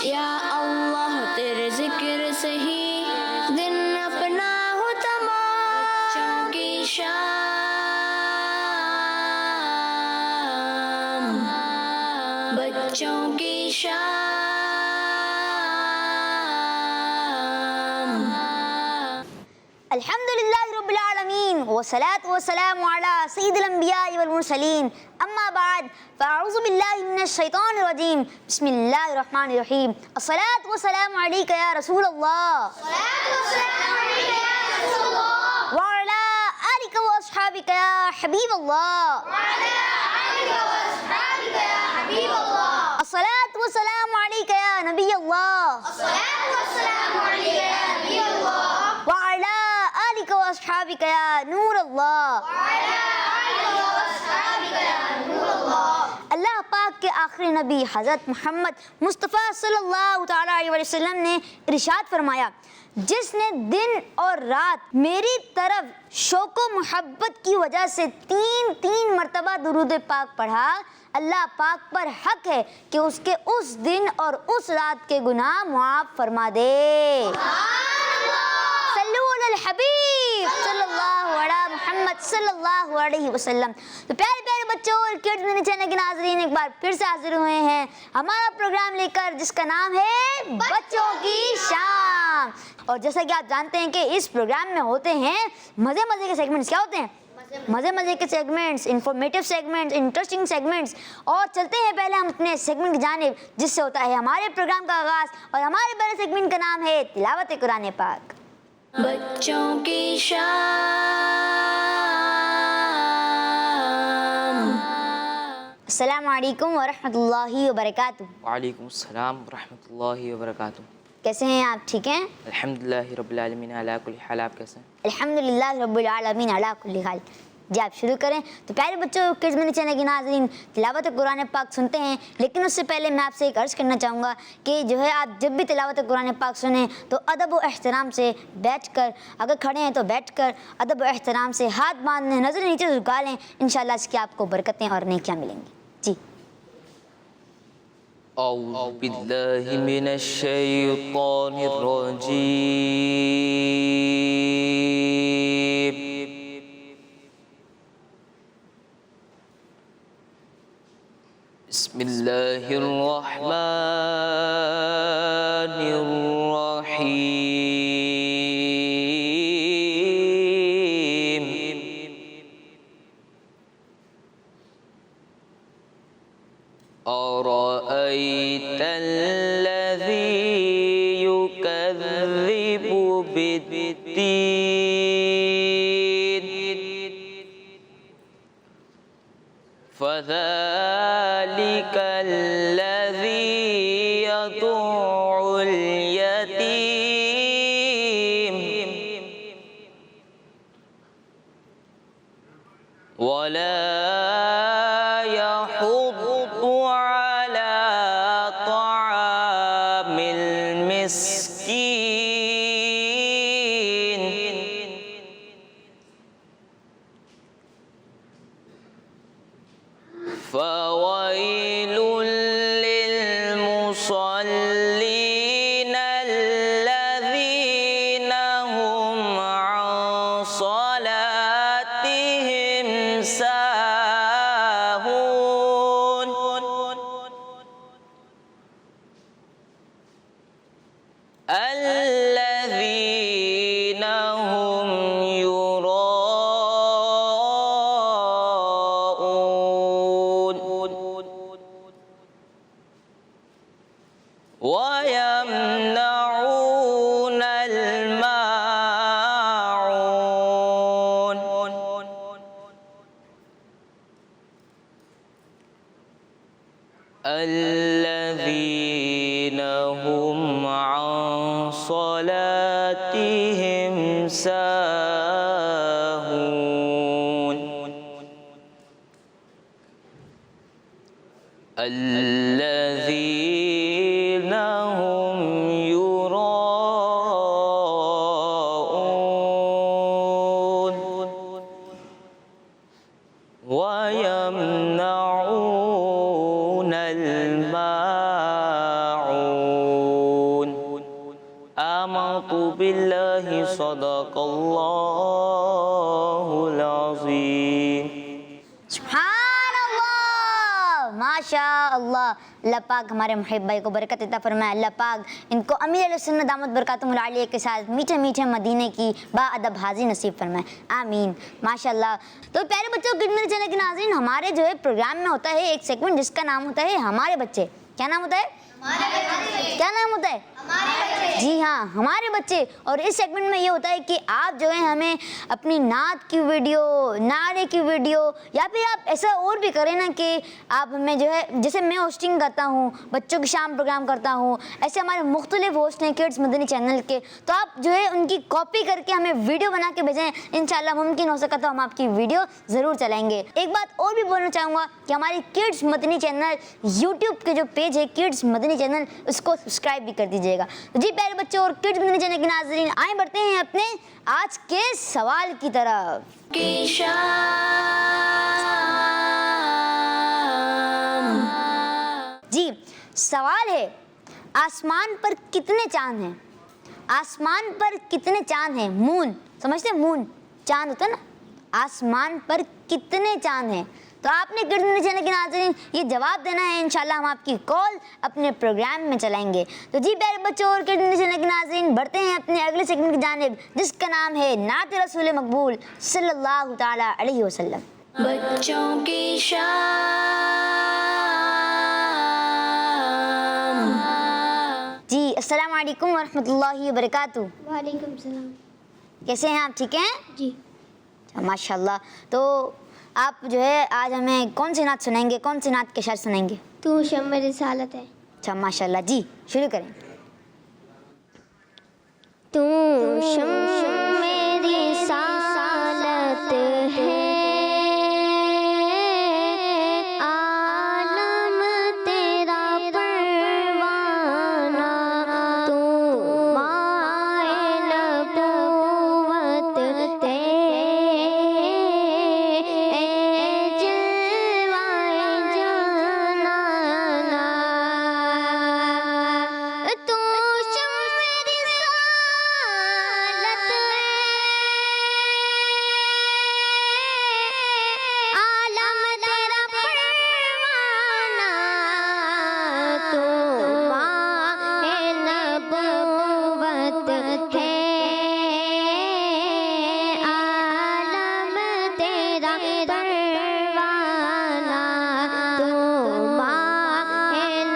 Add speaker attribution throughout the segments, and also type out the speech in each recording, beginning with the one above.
Speaker 1: یا اللہ تیرے ذکر سے ہی دن اپنا ہو تمام، بچوں کی شام، بچوں کی شام۔
Speaker 2: الحمدللہ رب العالمین والصلاة والسلام علی سید الانبیاء والمرسلین، اما بعد فاعوذ باللہ من الشیطان الرجیم، بسم اللہ الرحمن الرحیم۔ الصلاة والسلام علیک یا رسول اللہ، وعلی آلک واصحابک یا حبیب اللہ، الصلاة والسلام علیک یا نبی اللہ، وعلی آلک واصحابک یا نور اللہ۔ اللہ پاک کے آخری نبی حضرت محمد مصطفیٰ صلی اللہ تعالیٰ علیہ وسلم نے ارشاد فرمایا، جس نے دن اور رات میری طرف شوق و محبت کی وجہ سے تین مرتبہ درود پاک پڑھا، اللہ پاک پر حق ہے کہ اس کے اس دن اور اس رات کے گناہ معاف فرما دے۔ صلو علی الحبیب صلی اللہ علی محمد صلی اللہ علیہ وسلم۔ تو پیارے پیارے بچوں اور کڈز میرے چینل کے ناظرین، ایک بار پھر سے حاضر ہوئے ہیں ہمارا پروگرام لے کر جس کا نام ہے بچوں کی شام۔ اور جیسا کہ آپ جانتے ہیں کہ اس پروگرام میں ہوتے ہیں مزے کے سیگمنٹس۔ کیا ہوتے ہیں؟ مزے کے segments, informative segments, interesting segments. اور چلتے ہیں پہلے ہم اپنے سیگمنٹ کی جانب جس سے ہوتا ہے ہمارے پروگرام کا آغاز، اور ہمارے پہلے سیگمنٹ کا نام ہے تلاوت قرآن پاک۔
Speaker 1: بچوں کی شام۔
Speaker 2: السلام علیکم ورحمۃ اللہ وبرکاتہ۔
Speaker 3: وعلیکم السلام ورحمۃ اللہ وبرکاتہ۔
Speaker 2: کیسے ہیں آپ؟ ٹھیک ہیں؟
Speaker 3: الحمدللہ رب العالمین علی کل حال۔ آپ کیسے ہیں؟
Speaker 2: الحمدللہ رب العالمین علی کل حال۔ جی آپ شروع کریں۔ تو پیارے بچوں، کڈز منی چینل کے ناظرین، تلاوت قرآن پاک سنتے ہیں، لیکن اس سے پہلے میں آپ سے ایک عرض کرنا چاہوں گا کہ جو ہے آپ جب بھی تلاوت قرآن پاک سنیں تو ادب و احترام سے بیٹھ کر، اگر کھڑے ہیں تو بیٹھ کر ادب و احترام سے ہاتھ باندھ لیں، نظر نیچے جھکا لیں، انشاءاللہ اس کی آپ کو برکتیں اور نیکیاں ملیں گی۔ جی
Speaker 3: اعوذ باللہ من الشیطان الرجیم، بسم اللہ الرحمن الرحیم۔ أرأيت الذي يكذب بالدين فذلك الذي يدع اليتيم ولا يحض على طعام المسكين فويل للمصلين الذين هم عن صلاتهم ساهون الذين هم يراءون ويمنعون الماعون الذين هم عن صلاتهم ساهون الذين هم يراءون ويمنعون الماعون آمنت باللہ صدق اللہ العظیم.
Speaker 2: سبحان اللہ، ماشاء اللہ. اللہ پاک ہمارے محب بھائی کو برکت عطا فرمائے. اللہ پاک ان کو امیر علیہ سنت دامت برکاتہم العالیہ کے ساتھ میٹھے میٹھے مدینے کی با ادب حاضری نصیب فرمائے. آمین. ماشاء اللہ. تو پیارے بچوں، کڈ میرے چینل کے ناظرین، ہمارے جو ہے پروگرام میں ہوتا ہے ایک سیگمنٹ جس کا نام ہوتا ہے ہمارے بچے. کیا نام ہوتا ہے؟ کیا نام ہوتا ہے؟ جی ہاں، ہمارے بچے. اور اس سیگمنٹ میں یہ ہوتا ہے کہ آپ جو ہے ہمیں اپنی نعت کی ویڈیو، نعرے کی ویڈیو، یا پھر آپ ایسا اور بھی کریں نا کہ آپ ہمیں جو ہے، جیسے میں ہوسٹنگ کرتا ہوں، بچوں کی شام پروگرام کرتا ہوں، ایسے ہمارے مختلف ہوسٹ ہیں کڈس مدنی چینل کے، تو آپ جو ہے ان کی کاپی کر کے ہمیں ویڈیو بنا کے بھیجیں. انشاءاللہ ممکن ہو سکا تو ہم آپ کی ویڈیو ضرور چلائیں گے. ایک بات اور بھی بولنا چاہوں گا کہ ہماری کڈس مدنی چینل یوٹیوب کے جو پیج ہے کڈس مدنی چینل، اس کو سبسکرائب بھی کر دیجیے گا. جی پیارے بچوں اور کڈس مدنی چینل کے ناظرین، آئیں بڑھتے ہیں اپنے آج کے سوال کی طرف.
Speaker 1: کی شام.
Speaker 2: جی سوال ہے، آسمان پر کتنے چاند ہیں؟ آسمان پر کتنے چاند ہیں؟ مون، سمجھتے ہیں؟ مون چاند ہوتا ہے نا. آسمان پر کتنے چاند ہیں؟ تو آپ نے کڈس مدنی چینل کے ناظرین یہ جواب دینا ہے. انشاءاللہ ہم آپ کی کال اپنے پروگرام میں چلائیں گے. تو جی پیارے بچوں اور کڈس مدنی چینل کے ناظرین، بڑھتے ہیں اپنے اگلے سیگمنٹ کی جانب جس کا نام ہے نعت رسول مقبول صلی اللہ تعالی علیہ وسلم.
Speaker 1: بچوں کی شام.
Speaker 2: جی السلام علیکم ورحمۃ اللہ وبرکاتہ.
Speaker 4: وعلیکم السلام.
Speaker 2: کیسے ہیں آپ؟ ٹھیک ہیں؟
Speaker 4: جی.
Speaker 2: ماشاء اللہ. تو آپ جو ہے آج ہمیں کون سی نعت سنائیں گے؟ کون سی نعت کے شعر سنائیں گے؟
Speaker 4: تو شمع رسالت ہے.
Speaker 2: اچھا ماشاء اللہ. جی شروع کریں.
Speaker 4: تو شمع رسالت ہے، عالم تیرا پروانہ، تو ماہ نبوت ہے، جلوہ جانانا. تو شمع رسالت ہے، عالم تیرا پروانہ، تو ماہ نبوت ہے، عالم تیرا پروانہ، تو ماہ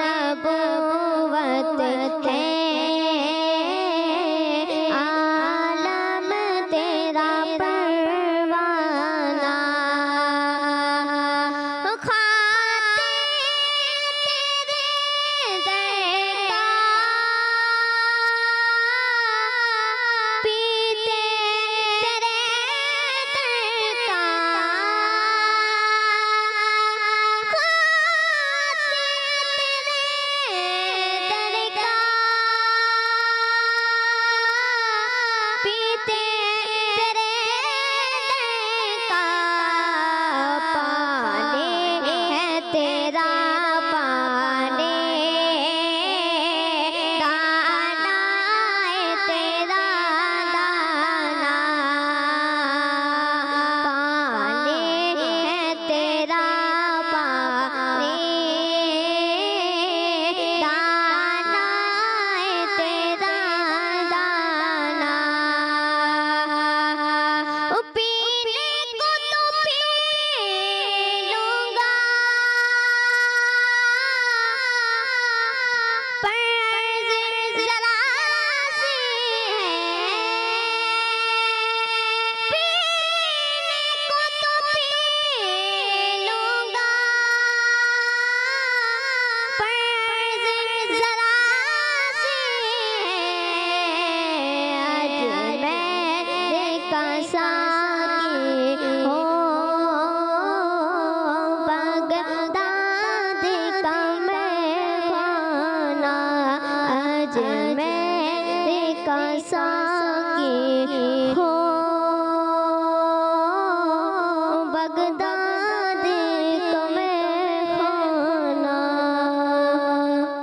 Speaker 4: نبوت ہے، عالم تیرا پروانہ. کھاتے تیرے در کا، پیتے تیرے در کا، کھاتے تیرے در کا، پیتے تیرے در کا، پانے ہے تیرا پانے، دانا ہے تیرا دانا، پانے ہے تیرا پانے، دانا ہے تیرا دانا. پینے کو تو پی لوں گا، پر ذرا سی ہے، پینے کو تو پی لوں گا، پر ذرا سی ہے. آج میرے کا ساقی ہو، بغداد کا مہمان، آج میرے کا ساقی ہو، بغداد کا مہمان.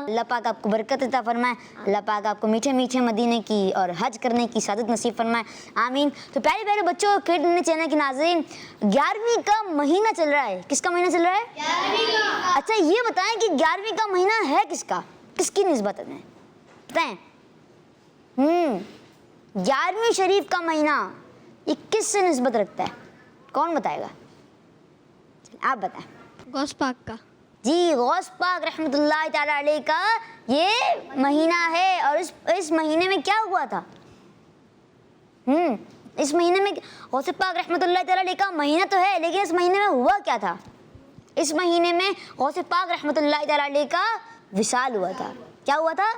Speaker 2: اللہ पाक आपको बरकत अता फरमाए, अल्लाह पाक आपको मीठे मीठे मदीने की और हज करने की सादत नसीब फरमाए, आमीन। तो प्यारे प्यारे बच्चों, किड न्यूज़ चैनल के नाज़रीन, 11वीं का महीना चल रहा है। किसका महीना चल रहा है? 11वीं का। अच्छा ये बताएं कि 11वीं का महीना है किसका, किसकी निस्बत है, बताएं। 11वीं शरीफ का महीना ये किससे निस्बत रखता है, कौन बताएगा? आप बताएं।
Speaker 1: गौस पाक का।
Speaker 2: जी, गौस पाक रहमतुल्लाह ताला अलैह का ये महीना है। और इस महीने में क्या हुआ था? इस महीने में गौस पाक रहमतुल्लाह ताला अलैह का महीना तो है, लेकिन इस महीने में हुआ क्या था? इस महीने में गौस पाक रहमतुल्लाह ताला अलैह का विसाल हुआ था। क्या हुआ था?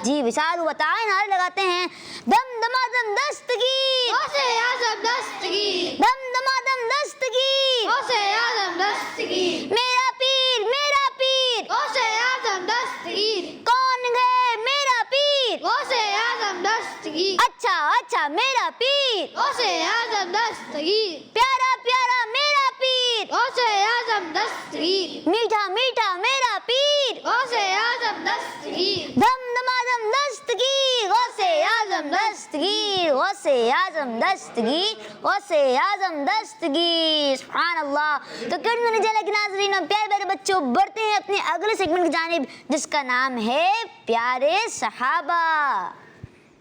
Speaker 2: जी, विसाल हुआ था। नारे लगाते हैं, दम दमादम दस्तगीर,
Speaker 1: गौसे आज़म दस्तगीर,
Speaker 2: दम दमादम दस्तगीर,
Speaker 1: गौसे आज़म दस्तगीर,
Speaker 2: मेरा पीर, मेरा पीर,
Speaker 1: गौसे आज़म दस्तगीर,
Speaker 2: कौन है मेरा पीर?
Speaker 1: गौसे आज़म दस्तगीर,
Speaker 2: अच्छा अच्छा मेरा पीर,
Speaker 1: गौसे आज़म दस्तगीर,
Speaker 2: प्यारा प्यारा मेरा पीर,
Speaker 1: गौसे आज़म दस्तगीर,
Speaker 2: मीठा मीठा मेरा पीर,
Speaker 1: गौसे आज़म दस्तगीर,
Speaker 2: दम दमादम दस्तगीर, गौसे आज़म दस्तगीर, गौसे आज़म दस्तगीर, गौसे आज़म दस्तगीर, सुभान अल्लाह। तो किड न्यूज़ चैनल के नाज़रीन और प्यारे प्यारे बच्चों, बढ़ते हैं अपने अगले सेगमेंट की जानिब, जिसका नाम है प्यारे सहाबा।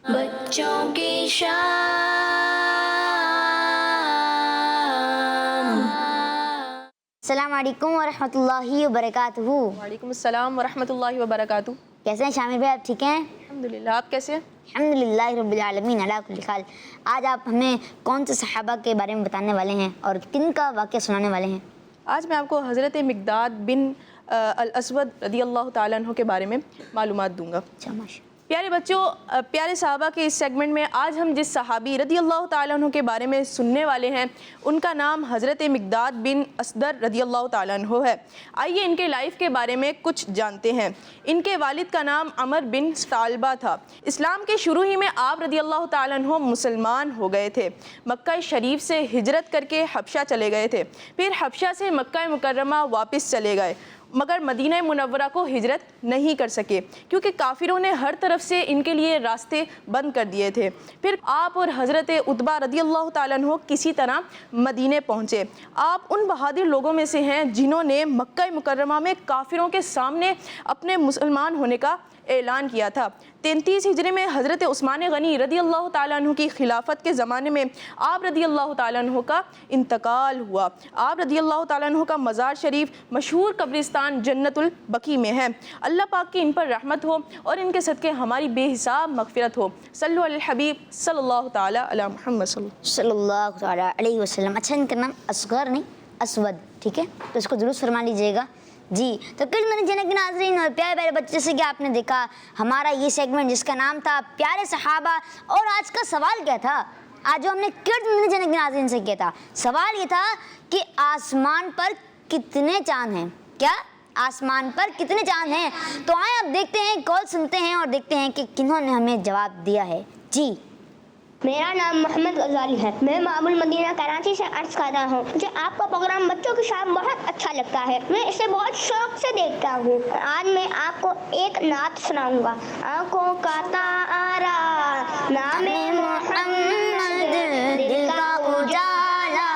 Speaker 1: बच्चों की शाम।
Speaker 2: अस्सलाम वालेकुम व रहमतुल्लाहि व बरकातुहू।
Speaker 5: वालेकुम अस्सलाम व रहमतुल्लाहि व बरकातुहू।
Speaker 2: कैसे हैं शामिर भाई, आप ठीक हैं?
Speaker 5: अल्हम्दुलिल्लाह, आप कैसे हैं?
Speaker 2: अल्हम्दुलिल्लाह रब्बिल आलमीन अला कुल्ली हाल। आज आप हमें कौन से सहाबा के बारे में बताने वाले हैं और किन का वाक़या सुनाने वाले हैं?
Speaker 5: आज मैं आपको हज़रत मिक़दाद बिन अल अस्वद रदियल्लाहु ताला अन्हु के बारे में मालूमात दूंगा।
Speaker 2: अच्छा माशा।
Speaker 5: प्यारे बच्चों, प्यारे साहबा के इस सेगमेंट में आज हम जिस सहाबी रदियल्लाहु ताला अन्हु के बारे में सुनने वाले हैं, उनका नाम हज़रत मिक़दाद बिन असदर रदियल्लाहु ताला अन्हु है। आइए इनके लाइफ के बारे में कुछ जानते हैं। इनके वालिद का नाम अमर बिन सालबा था। इस्लाम के शुरू ही में आप रदियल्लाहु ताला अन्हु मुसलमान हो गए थे। मक्का शरीफ से हिजरत करके हबशा चले गए थे, फिर हबशा से मक्का मुकर्रमा वापस चले गए, मगर मदीना मुनव्वरा को हिजरत नहीं कर सके क्योंकि काफिरों ने हर तरफ से इनके लिए रास्ते बंद कर दिए थे। फिर आप और हज़रत उतबा रदियल्लाहु ताला अन्हु किसी तरह मदीने पहुँचे। आप उन बहादुर लोगों में से हैं जिन्होंने मक्का मुकर्रमा में काफिरों के सामने अपने मुसलमान होने का ऐलान किया था। 33 हिजरी में हज़रत उस्मान गनी रदियल्लाहु ताला अन्हु की खिलाफत के ज़माने में आप रदियल्लाहु ताला अन्हु का इंतकाल हुआ। आप रदियल्लाहु ताला अन्हु का मज़ार शरीफ मशहूर कब्रिस्तान जन्नतुल बकी में है। अल्लाह पाक की इन पर रहमत हो और इनके सदक़े हमारी बेहिसाब मग़फ़िरत हो। सल्लु अलल हबीब सल्लल्लाहु ताला अला मुहम्मद
Speaker 2: सल्लल्लाहु ताला अलैहि वसल्लम। अच्छा, इनका नाम असगर नहीं असवद, ठीक है, तो इसको दुरुस्त फरमा लीजिएगा जी। तो किड न्यूज़ चैनल के नाज़रीन और प्यारे प्यारे बच्चे, जैसे कि आपने देखा हमारा ये सेगमेंट जिसका नाम था प्यारे सहाबा, और आज का सवाल क्या था? आज जो हमने किड न्यूज़ चैनल के नाज़रीन से किया था, सवाल ये था कि आसमान पर कितने चांद हैं? क्या आसमान पर कितने चांद हैं? तो आए अब देखते हैं, कॉल सुनते हैं और देखते हैं कि किन्होंने हमें जवाब दिया है। जी,
Speaker 6: मेरा नाम मोहम्मद गजाली है। मैं मामूल मदीना कराची से अर्ज कर रहा हूँ। मुझे आपका प्रोग्राम बच्चों की शाम बहुत अच्छा लगता है। मैं इसे बहुत शौक से देखता हूँ। आज मैं आपको एक नात सुनाऊंगा। आँखों का तारा नामे मोहम्मद, दिल का उजाला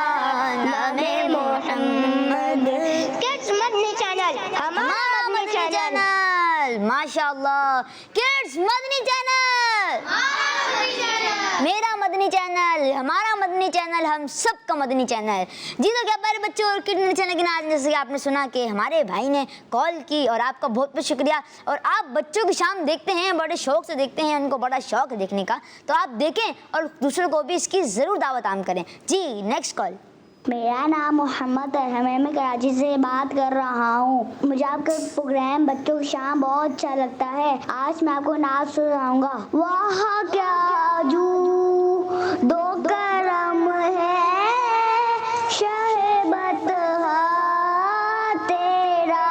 Speaker 6: नामे मोहम्मद। किड्स मदनी चैनल हमारा मदनी चैनल, माशाअल्लाह। किड्स मदनी चैनल, मेरा मदनी चैनल, हमारा मदनी चैनल, हम सब का मदनी चैनल। जी तो क्या प्यारे बच्चों, और किड न्यूज़ चैनल के नाम जैसे कि आपने सुना कि हमारे भाई ने कॉल की, और आपका बहुत बहुत शुक्रिया। और आप बच्चों की शाम देखते हैं, बड़े शौक से देखते हैं, उनको बड़ा शौक है देखने का, तो आप देखें और दूसरों को भी इसकी ज़रूर दावत आम करें। जी, नेक्स्ट कॉल। मेरा नाम मोहम्मद है, मैं कराची से बात कर रहा हूँ। मुझे आपका प्रोग्राम बच्चों की शाम बहुत अच्छा लगता है। आज मैं आपको नात सुनाऊंगा। वाह क्या जू दो करम है शहबत तेरा,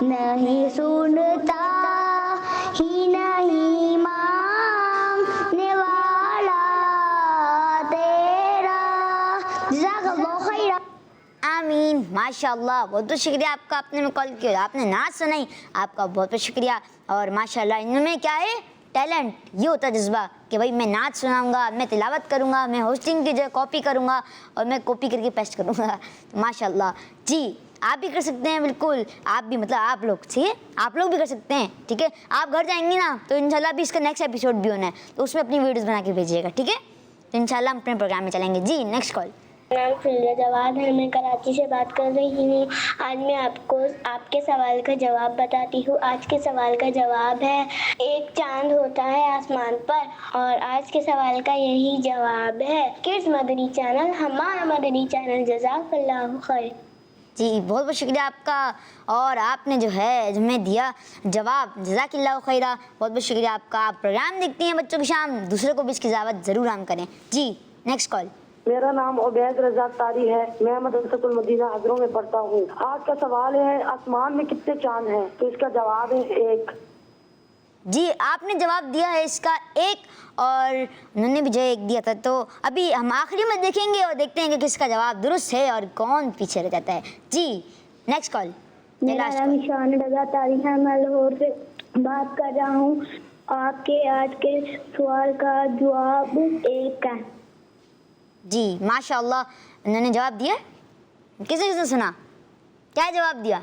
Speaker 6: नहीं सुनता ही नहीं मांगने वाला तेरा।
Speaker 2: आमीन, माशा माशाल्लाह, बहुत बहुत शुक्रिया आपका, आपने हमें कॉल किया, आपने नाच सुनाई, आपका बहुत बहुत शुक्रिया। और माशाल्लाह इनमें क्या है, टैलेंट, ये होता है जज्बा कि भाई मैं नाच सुनाऊंगा, मैं तिलावत करूंगा, मैं होस्टिंग की जो कॉपी करूंगा और मैं कॉपी करके पेस्ट करूंगा। तो माशाल्लाह जी, आप भी कर सकते हैं, बिल्कुल आप भी, मतलब आप लोग, ठीक है, आप लोग भी कर सकते हैं, ठीक है। आप घर जाएंगे ना तो इंशाल्लाह भी इसका नेक्स्ट एपिसोड भी होना है, तो उसमें अपनी वीडियोस बना के भेजिएगा, ठीक है। तो इंशाल्लाह हम अपने प्रोग्राम में चलेंगे जी। Next call.
Speaker 6: नाम फिल्जा जवाब है, मैं कराची से बात कर रही हूँ। आज मैं आपको आपके सवाल का जवाब बताती हूँ। आज के सवाल का जवाब है, एक चांद होता है आसमान पर, और आज के सवाल का यही जवाब है। किड्स मदनी चैनल, हमारा मदनी चैनल, जज़ाकल्लाहु खैर।
Speaker 2: जी बहुत बहुत शुक्रिया आपका, और आपने जो है हमें दिया जवाब, जज़ाकिल्लाहु खैरा, बहुत बहुत शुक्रिया आपका। आप प्रोग्राम देखती हैं बच्चों की शाम, दूसरों को भी इसकी दावत ज़रूर हम करें जी। Next call.
Speaker 7: मेरा नाम उबैद रज़ा तारी है, मैं मदरसतुल मदीना हजरों में पढ़ता हूँ। आज का सवाल है, आसमान में कितने चांद हैं? तो इसका जवाब है 1।
Speaker 2: जी आपने जवाब दिया है इसका 1, और उन्होंने भी जो 1 दिया था। तो अभी हम आखिरी में देखेंगे और देखते हैं कि किसका जवाब दुरुस्त है और कौन पीछे रह जाता है जी। Next call.
Speaker 6: मेरा नाम ईशान रज़ा तारी है, मैं लाहौर से बात कर रहा हूँ। आपके आज के सवाल का जवाब 1 है
Speaker 2: जी। माशाअल्लाह, उन्होंने जवाब दिया, किसे किसने सुना, क्या जवाब दिया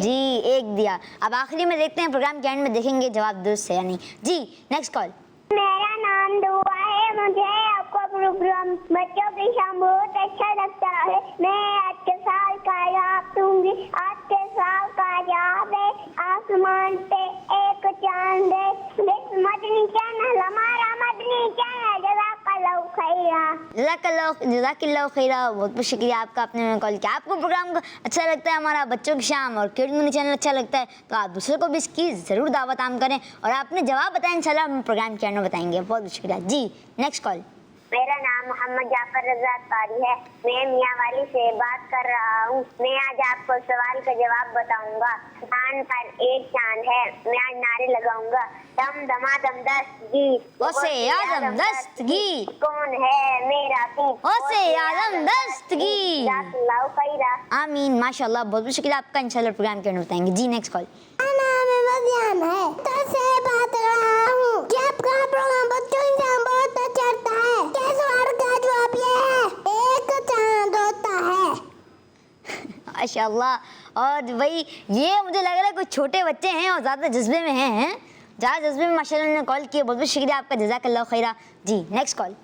Speaker 2: जी? 1 दिया। अब आखिरी में देखते हैं, प्रोग्राम के एंड में देखेंगे जवाब दुरुस्त है या नहीं जी। Next call.
Speaker 6: मेरा नाम दुआ है, मुझे आपका प्रोग्राम बच्चों की शाम बहुत अच्छा लगता है। मैं आज के साल का जवाब दूंगी। आज के साल का जवाब है, आसमान पे एक चांद है। मदनी चैनल, हमारा मदनी चैनल, जज़ाकल्लाहु खैरा।
Speaker 2: जज़ाकिल्लाहु खैरा, बहुत बहुत शुक्रिया आपका, आपने हमें कॉल किया। आपको प्रोग्राम अच्छा लगता है हमारा बच्चों की शाम और किड्स मदनी चैनल अच्छा लगता है, तो आप दूसरों को भी इसकी ज़रूर दावत आम करें, और आपने जवाब बताया इंशाल्लाह हम प्रोग्राम के एंड में बताएंगे। बहुत बहुत शुक्रिया जी। Next call.
Speaker 6: मेरा नाम मोहम्मद जाफर रज़ा तारी है, मैं मियांवाली से बात कर रहा हूँ। मैं आज आपको सवाल का जवाब बताऊंगा। चांद पर एक चांद है, मैं आज नारे लगाऊंगा, दम दमादम दस्तगी,
Speaker 2: ओसे आदम दस्तगी,
Speaker 6: कौन है मेरा पीर,
Speaker 2: ओसे आदम दस्तगी।
Speaker 6: जज़ाकल्लाहु खैरा।
Speaker 2: आमीन, माशाल्लाह, बहुत बहुत शुक्रिया आपका, इंशाल्लाह प्रोग्राम के एंड में बताएंगे जी। Next call.
Speaker 6: नाम मरियम है, तो से बात कर रहा हूँ कि आपका प्रोग्राम बच्चों की शाम बहुत अच्छा लगता है। क्या सवाल का जवाब ये है, एक चांद होता है।
Speaker 2: माशाल्लाह, और वही ये मुझे लग रहा है कुछ छोटे बच्चे हैं और ज़्यादा जज्बे में हैं, ज़्यादा जज्बे में माशाल्लाह ने कॉल किया, बहुत बहुत शुक्रिया आपका, जज़ाकल्लाहु खैरा जी। Next call.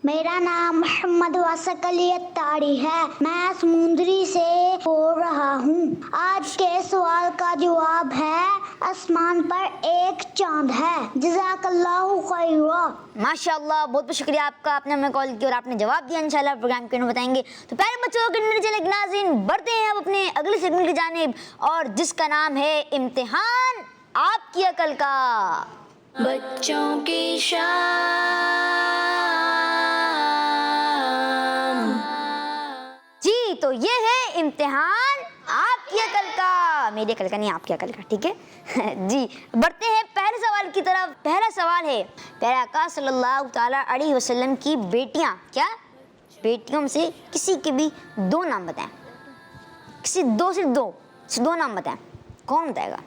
Speaker 6: मेरा नाम मोहम्मद वासक अली अत्तारी है, मैं समुंदरी से बोल रहा हूँ। आज के सवाल का जवाब है, आसमान पर एक चांद है, जज़ाकल्लाहु खैरा।
Speaker 2: माशाल्लाह, बहुत बहुत शुक्रिया आपका, आपने हमें कॉल किया और आपने जवाब दिया, इंशाल्लाह प्रोग्राम के एंड में बताएंगे। तो प्यारे बच्चों के मेरे चैनल के नाज़रीन, बढ़ते हैं अब अपने अगले सेगमेंट की जानिब, और जिसका नाम है इम्तिहान आपकी अकल का।
Speaker 1: बच्चों की शाम
Speaker 2: जी, तो ये है इम्तिहान आपकी अकल का, मेरी अकल का नहीं, आपकी अकल का, ठीक है जी। बढ़ते हैं पहले सवाल की तरफ। पहला सवाल है, प्यारे आका सल्लल्लाहु ताला अलैहि वसल्लम की बेटियां, क्या बेटियों में से किसी के भी 2 नाम बताएं, किसी सिर्फ दो नाम बताएं, कौन बताएगा?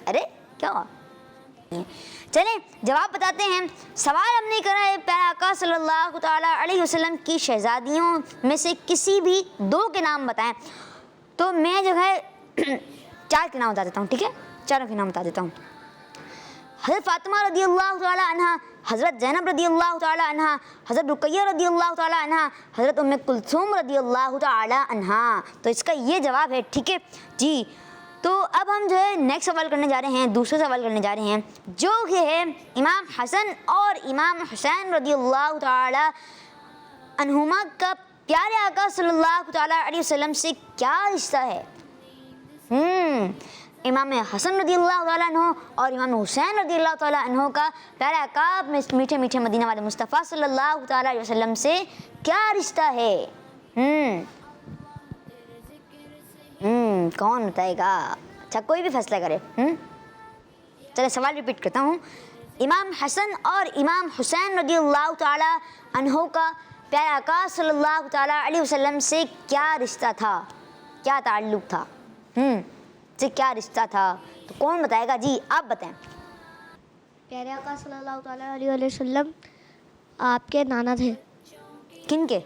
Speaker 2: अरे क्या हुआ? चलें जवाब बताते हैं। सवाल हमने करा है, प्यारे आका सल्लल्लाहु ताला अलैहि वसल्लम की शहजादियों में से किसी भी 2 के नाम बताएं। तो मैं जो है 4 के नाम बता देता हूँ, ठीक है, 4 के नाम बता देता हूँ। हज़रत फातिमा रज़ियल्लाहु ताला अन्हा, हज़रत ज़ैनब रज़ियल्लाहु ताला अन्हा, हज़रत रुक़ैया रज़ियल्लाहु ताला अन्हा, हज़रत उम्मे कुलसूम रज़ियल्लाहु ताला अन्हा। तो इसका ये जवाब है, ठीक है जी। तो अब हम जो है नेक्स्ट सवाल करने जा रहे हैं, दूसरा सवाल करने जा रहे हैं, जो कि है इमाम हसन और इमाम हुसैन रज़ियल्लाहु ताला अन्हुमा का प्यारे आका सल्लल्लाहु ताला अलैहि वसल्लम से क्या रिश्ता है? इमाम हसन रज़ियल्लाहु ताला अन्हु और इमाम हुसैन रज़ियल्लाहु ताला अन्हु का प्यारे आका मीठे मीठे मदीना वाले मुस्तफ़ा सल्लल्लाहु ताला अलैहि वसल्लम से क्या रिश्ता है? कौन बताएगा? अच्छा, कोई भी फैसला करे। चलिए सवाल रिपीट करता हूँ। امام حسن اور امام حسین رضی اللہ تعالی عنہ کا پیارے آقا صلی اللہ تعالی علیہ وسلم سے کیا رشتہ تھا, کیا تعلق تھا, سے کیا رشتہ تھا؟ تو کون بتائے گا؟ جی آپ بتائیں.
Speaker 6: پیارے آقا صلی اللہ تعالیٰ علیہ وسلم آپ کے نانا تھے.
Speaker 2: کن کے؟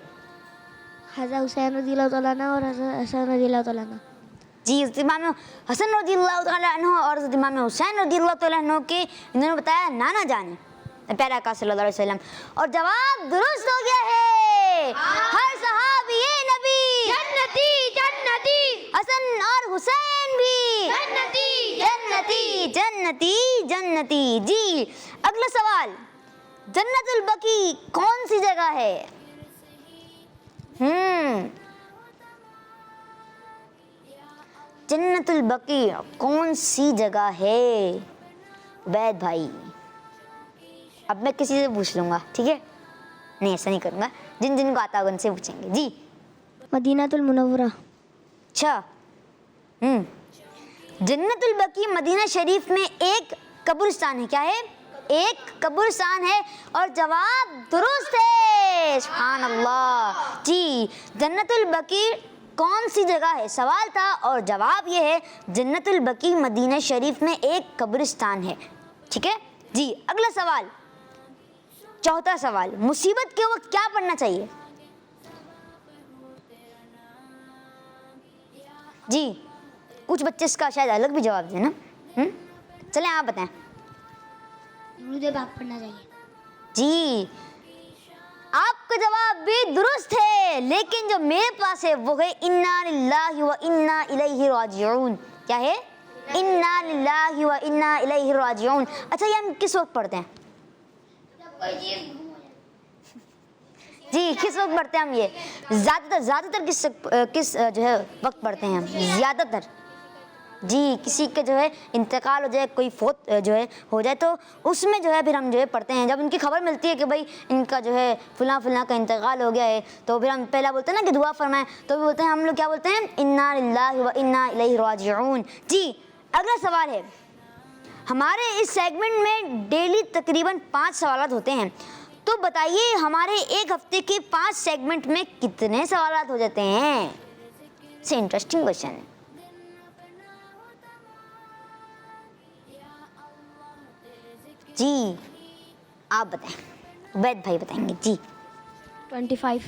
Speaker 6: حضرت حسین رضی اللہ تعالیٰ عنہ اور حضرت حسن رضی اللہ تعالیٰ عنہ.
Speaker 2: جی حضرت امام حسن رضی اللہ تعالیٰ عنہ اور حضرت امام حسین رضی اللہ تعالیٰ عنہ کے انہوں نے بتایا نانا جان ہے پیارے آقا صلی اللہ علیہ وسلم. اور جواب درست ہو گیا ہے. ہر صحابی نبی
Speaker 4: جنتی جنتی
Speaker 2: حسن اور حسین بھی
Speaker 4: جنتی
Speaker 2: جنتی جنتی جنتی. جی اگلا سوال, جنت البقیع کون سی جگہ ہے؟ جنت البقیع کون سی جگہ ہے؟ عبید بھائی, اب میں کسی سے پوچھ لوں گا, ٹھیک ہے؟ نہیں ایسا نہیں کروں گا, جن جن کو آتا ہوگا ان سے پوچھیں گے. جی
Speaker 6: مدینہ المنورہ.
Speaker 2: اچھا, جنت البقیع مدینہ شریف میں ایک قبرستان ہے. کیا ہے؟ ایک قبرستان ہے. اور جواب درست ہے, سبحان اللہ. جی جنت البقیع کون سی جگہ ہے سوال تھا, اور جواب یہ ہے جنت البقیع مدینہ شریف میں ایک قبرستان ہے. ٹھیک ہے جی. اگلا سوال, چوتھا سوال, مصیبت کے وقت کیا پڑھنا چاہیے؟ جی کچھ بچے اس کا شاید الگ بھی جواب دیں نا. چلیں آپ بتائیں.
Speaker 6: درود پاک پڑھنا چاہیے.
Speaker 2: جی آپ کا جواب بھی درست ہے, لیکن جو میرے پاس ہے وہ ہے انا للہ و انا الیہ راجعون. کیا ہے؟ انا للہ و انا الیہ راجعون. اچھا یہ ہم کس وقت پڑھتے ہیں؟ جی کس وقت پڑھتے ہیں ہم؟ یہ زیادہ تر کس جو ہے وقت پڑھتے ہیں ہم زیادہ تر؟ جی کسی کے جو ہے انتقال ہو جائے, کوئی فوت جو ہے ہو جائے, تو اس میں جو ہے پھر ہم جو ہے پڑھتے ہیں. جب ان کی خبر ملتی ہے کہ بھائی ان کا جو ہے فلاں کا انتقال ہو گیا ہے, تو پھر ہم پہلا بولتے ہیں نا کہ دعا فرمائیں, تو بھی بولتے ہیں ہم لوگ کیا بولتے ہیں؟ انا للہ و انا الیہ راجعون. جی اگلا سوال ہے, ہمارے اس سیگمنٹ میں ڈیلی تقریباً 5 سوالات ہوتے ہیں, تو بتائیے ہمارے ایک ہفتے کے 5 سیگمنٹ میں کتنے سوالات ہو جاتے ہیں؟ سے انٹرسٹنگ کوشچن ہے. جی آپ بتائیں, عبید بھائی بتائیں گے. جی 25.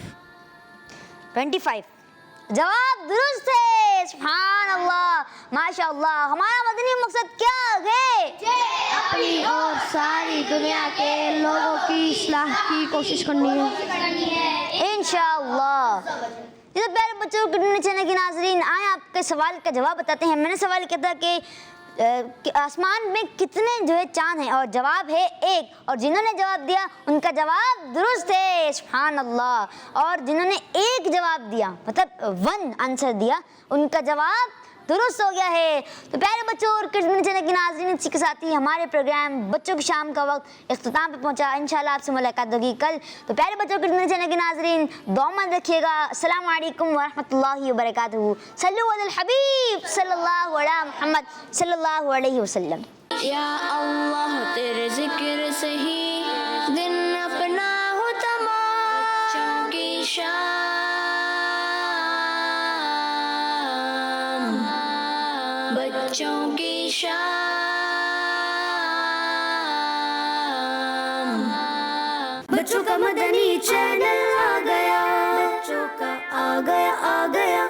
Speaker 2: جواب درست ہے, سبحان اللہ, ماشاء اللہ. ہمارا مدنی مقصد کیا ہے؟
Speaker 6: اپنی اور ساری دنیا کے لوگوں کی اصلاح کی کوشش کرنی ہے
Speaker 2: انشاءاللہ. یہ تو پیارے بچوں کے چینل کے ناظرین, آئیں آپ کے سوال کا جواب بتاتے ہیں. میں نے سوال کیا تھا کہ آسمان میں کتنے جو ہے چاند ہیں, اور جواب ہے 1, اور جنہوں نے جواب دیا ان کا جواب درست ہے, سبحان اللہ. اور جنہوں نے 1 جواب دیا, مطلب 1 آنسر دیا, ان کا جواب درست ہو گیا ہے. تو پیارے بچوں اور کڈز منی چینل کے ناظرین, اسی کے ساتھ ہی ہمارے پروگرام بچوں کی شام کا وقت اختتام پہ پہنچا. انشاءاللہ آپ سے ملاقات ہوگی کل. تو پیارے بچوں کڈز منی چینل کے ناظرین دعا مند رکھیے گا. السلام علیکم ورحمۃ اللہ وبرکاتہ. صلو علی الحبیب صلی اللہ علیہ محمد صلی اللہ علیہ وسلم.
Speaker 1: یا اللہ تیرے ذکر سے ہی دن اپنا ہو تمام, بچوں کی شام, بچوں کی شام, بچوں کا مدنی چینل آ گیا, بچوں کا آ گیا